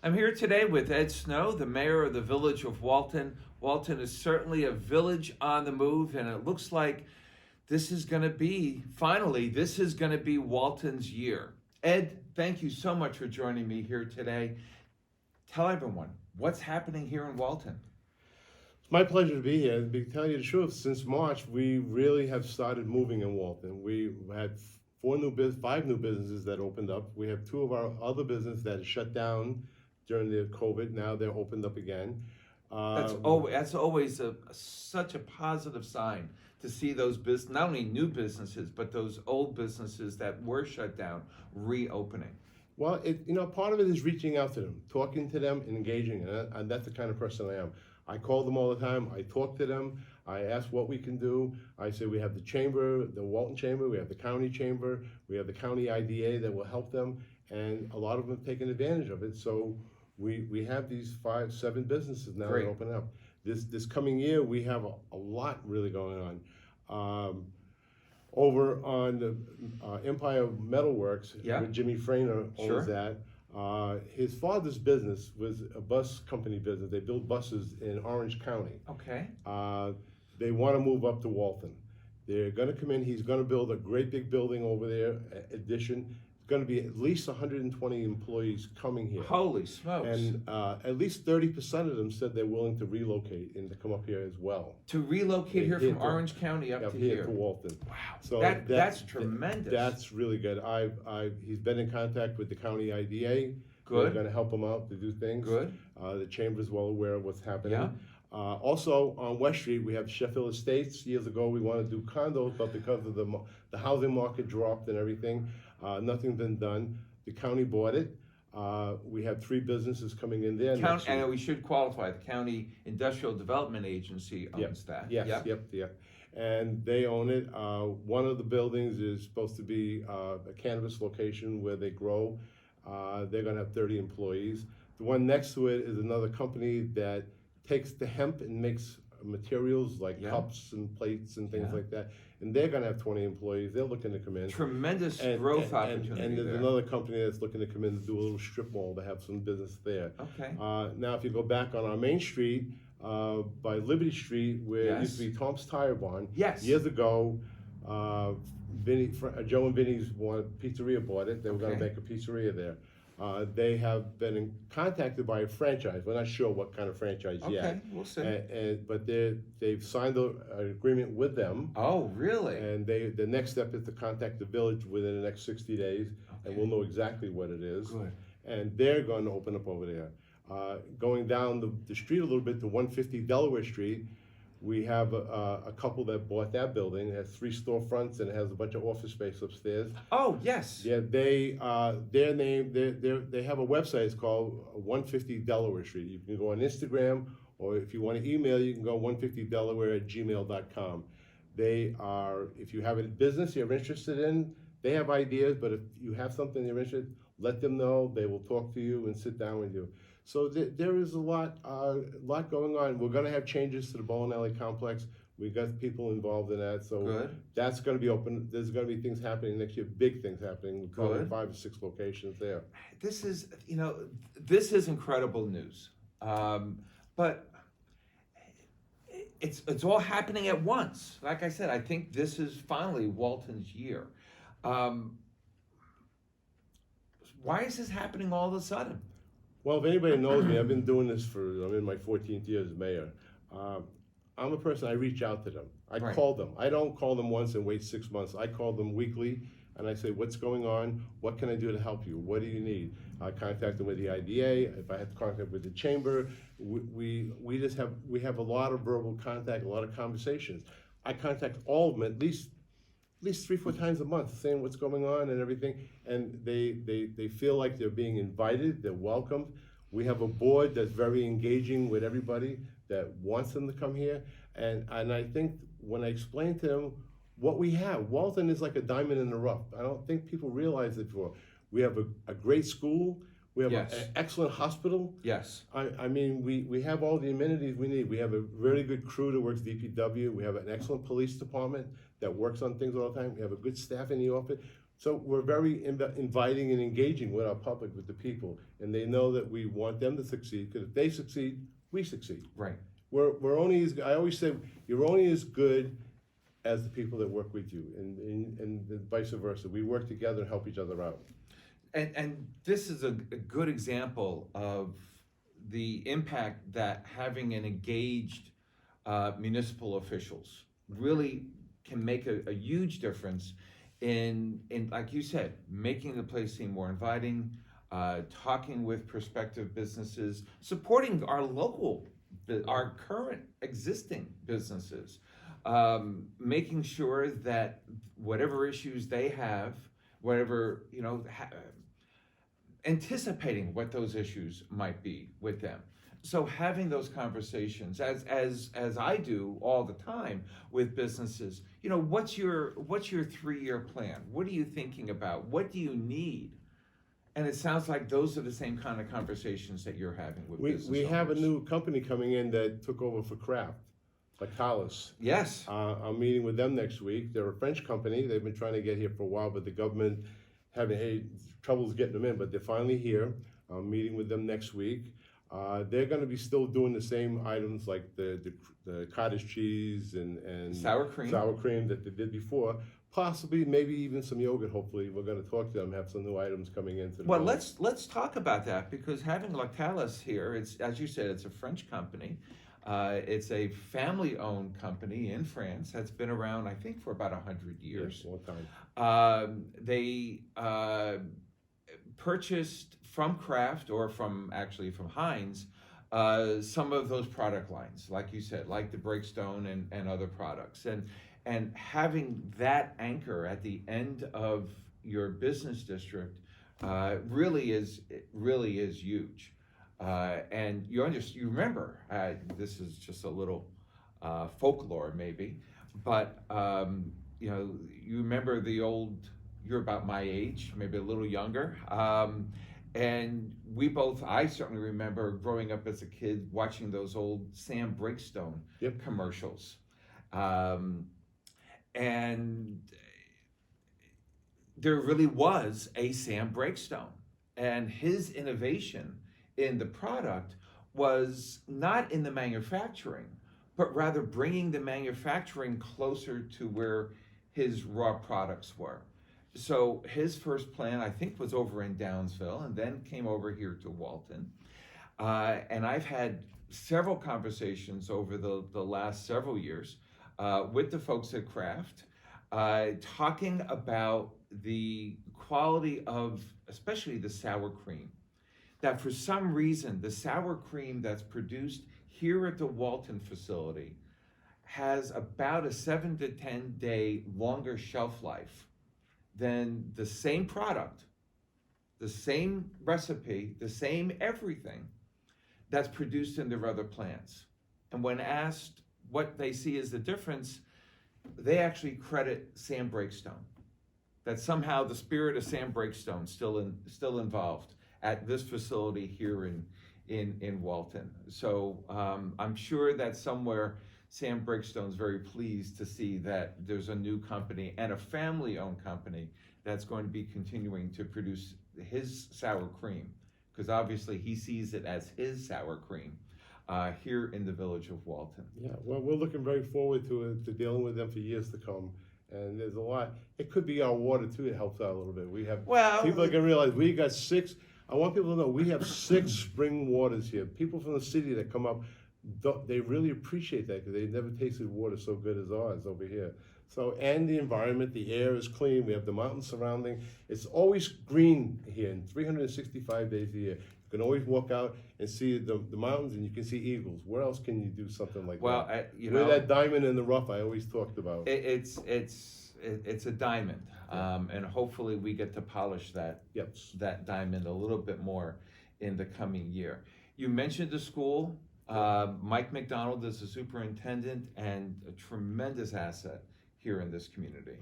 I'm here today with Ed Snow, the mayor of the village of Walton. Walton is certainly a village on the move, and it looks like this is going to be, finally, this is going to be Walton's year. Ed, thank you so much for joining me here today. Tell everyone, what's happening here in Walton? It's my pleasure to be here. To tell you the truth, since March, we really have started moving in Walton. We had five new businesses that opened up. We have two of our other businesses that shut down during the COVID. Now they're opened up again. That's always such a positive sign to see those not only new businesses, but those old businesses that were shut down reopening. Well, part of it is reaching out to them, talking to them, and engaging, and that's the kind of person I am. I call them all the time. I talk to them. I ask what we can do. I say we have the chamber, the Walton Chamber, we have the county chamber, we have the county IDA that will help them, and a lot of them have taken advantage of it. So we have these 7 businesses now that open up. This coming year, we have a lot really going on. Over on the Empire Metalworks, where Jimmy Frainer owns that. His father's business was a bus company business. They build buses in Orange County. Okay. They want to move up to Walton. They're going to come in. He's going to build a great big building over there, addition. It's going to be at least 120 employees coming here. Holy smokes. And at least 30% of them said they're willing to relocate and to come up here as well. To relocate here from Orange County up to here? To Walton. Wow, so that's tremendous. That's really good. He's been in contact with the county IDA. Good. They're going to help him out to do things. Good. The chamber's well aware of what's happening. Yeah. Also on West Street, we have Sheffield Estates. Years ago, we wanted to do condos, but because of the housing market dropped and everything, nothing's been done. The county bought it. We have 3 businesses coming in there. And we should qualify, the County Industrial Development Agency owns that. Yes, yep. And they own it. One of the buildings is supposed to be a cannabis location where they grow. They're gonna have 30 employees. The one next to it is another company that takes the hemp and makes materials like cups and plates and things like that. And they're gonna have 20 employees. They're looking to come in. Tremendous growth opportunity. And there's another company that's looking to come in to do a little strip mall to have some business there. Okay. Now, if you go back on our main street, by Liberty Street, where it used to be Tom's Tire Barn. Yes. Years ago, Joe and Vinny's pizzeria bought it. They were gonna make a pizzeria there. They have been contacted by a franchise. We're not sure what kind of franchise yet. Okay, we'll see. But they've signed an agreement with them. Oh, really? And the next step is to contact the village within the next 60 days, and we'll know exactly what it is. Good. And they're going to open up over there. Going down the street a little bit to 150 Delaware Street, we have a couple that bought that building. It has 3 storefronts and it has a bunch of office space upstairs. Oh, yes. Yeah, they have a website. It's called 150 Delaware Street. You can go on Instagram, or if you want to email, you can go 150delaware@gmail.com. They are, if you have a business you're interested in, they have ideas, but if you have something you're interested in, let them know. They will talk to you and sit down with you. So there is a lot going on. We're going to have changes to the bowling alley complex. We got people involved in that, so that's going to be open. There's going to be things happening next year, big things happening. Probably 5 or 6 locations there. This is incredible news, but it's all happening at once. Like I said, I think this is finally Walton's year. Why is this happening all of a sudden? Well, if anybody knows me, I've been doing this I'm in my 14th year as mayor. I'm a person, I reach out to them. I call them. I don't call them once and wait 6 months. I call them weekly and I say, what's going on? What can I do to help you? What do you need? I contact them with the IDA. If I have to contact with the chamber, we have a lot of verbal contact, a lot of conversations. I contact all of them at least 3-4 times a month, saying what's going on and everything, and they feel like they're being invited, they're welcomed. We have a board that's very engaging with everybody that wants them to come here, and I think when I explain to them what we have, Walton is like a diamond in the rough. I don't think people realize it before. We have a great school. We have an excellent hospital. Yes. I mean, we have all the amenities we need. We have a really good crew that works DPW. We have an excellent police department that works on things all the time. We have a good staff in the office. So we're very inviting and engaging with our public, with the people, and they know that we want them to succeed, because if they succeed, we succeed. Right. We're only as, I always say, you're only as good as the people that work with you, and vice versa. We work together and help each other out. And this is a good example of the impact that having an engaged municipal officials really can make a huge difference in, like you said, making the place seem more inviting, talking with prospective businesses, supporting our our current existing businesses, making sure that whatever issues they have, whatever, anticipating what those issues might be with them. So having those conversations, as I do all the time with businesses, what's your 3-year plan? What are you thinking about? What do you need? And it sounds like those are the same kind of conversations that you're having with business We have a owners. new company coming in that took over for Kraft, Lactalis. Yes. I'm meeting with them next week. They're a French company. They've been trying to get here for a while, but the government having troubles getting them in. But they're finally here. I'm meeting with them next week. They're going to be still doing the same items like the cottage cheese and Sour cream that they did before. Possibly, maybe even some yogurt. Hopefully, we're going to talk to them. Have some new items coming into. Well, let's talk about that, because having Lactalis here, it's, as you said, it's a French company. It's a family-owned company in France that's been around, I think, for about 100 years. Yes, long time. They purchased from Kraft, or from Heinz, some of those product lines, like you said, like the Breakstone and other products. And having that anchor at the end of your business district really is huge. And you remember, this is just a little folklore maybe, but you remember you're about my age, maybe a little younger. And I certainly remember growing up as a kid watching those old Sam Breakstone commercials. And there really was a Sam Breakstone, and his innovation in the product was not in the manufacturing, but rather bringing the manufacturing closer to where his raw products were. So his first plant, I think, was over in Downsville, and then came over here to Walton. And I've had several conversations over the last several years with the folks at Kraft, talking about the quality of, especially the sour cream. That for some reason, the sour cream that's produced here at the Walton facility has about a 7 to 10 day longer shelf life than the same product, the same recipe, the same everything that's produced in their other plants. And when asked what they see as the difference, they actually credit Sam Breakstone. That somehow the spirit of Sam Breakstone still involved at this facility here in Walton. So I'm sure that somewhere Sam Breakstone's very pleased to see that there's a new company and a family-owned company that's going to be continuing to produce his sour cream, because obviously he sees it as his sour cream here in the village of Walton. Yeah, well, we're looking very forward to dealing with them for years to come. And there's a lot. It could be our water too that helps out a little bit. We have people that can realize we got 6. I want people to know we have 6 spring waters here. People from the city that come up, they really appreciate that, because they never tasted water so good as ours over here. So, and the environment, the air is clean. We have the mountains surrounding. It's always green here, in 365 days a year. You can always walk out and see the mountains, and you can see eagles. Where else can you do something like that? Well, We're that diamond in the rough I always talked about. It's a diamond, and hopefully we get to polish that diamond a little bit more in the coming year. You mentioned the school. Mike McDonald is the superintendent and a tremendous asset here in this community.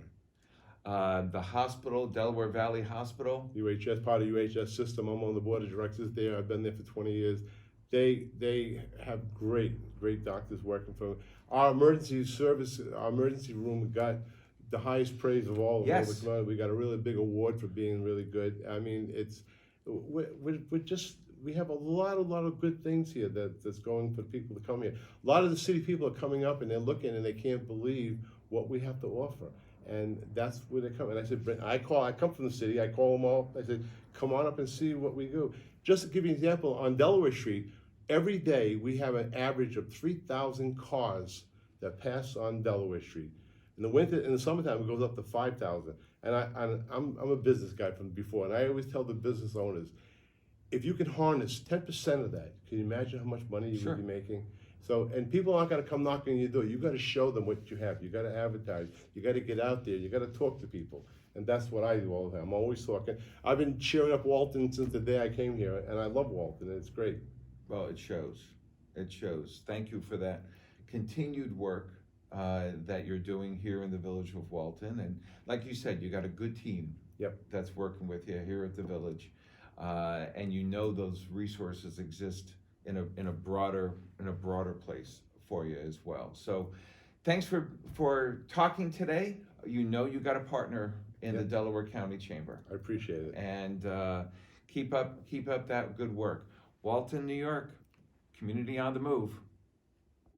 The hospital, Delaware Valley Hospital. UHS, part of UHS system. I'm on the board of directors there. I've been there for 20 years. They have great doctors working for them. Our emergency room got the highest praise of all. Yes. We got a really big award for being really good. I mean, we're just, we have a lot of good things here that's going for people to come here. A lot of the city people are coming up and they're looking and they can't believe what we have to offer. And that's where they come. And I said, Brent, I come from the city, I call them all, I said, come on up and see what we do. Just to give you an example, on Delaware Street, every day we have an average of 3,000 cars that pass on Delaware Street. In the summertime, it goes up to 5,000. And I'm a business guy from before, and I always tell the business owners, if you can harness 10% of that, can you imagine how much money you would be making? So, and people aren't going to come knocking on your door. You got to show them what you have. You got to advertise. You got to get out there. You got to talk to people, and that's what I do all the time. I'm always talking. I've been cheering up Walton since the day I came here, and I love Walton. And it's great. Well, it shows. It shows. Thank you for that continued work that you're doing here in the village of Walton. And like you said, you got a good team that's working with you here at the village. And you know those resources exist in a broader place for you as well. So thanks for talking today. You know you got a partner in the Delaware County Chamber. I appreciate it. And keep up that good work. Walton, New York, community on the move.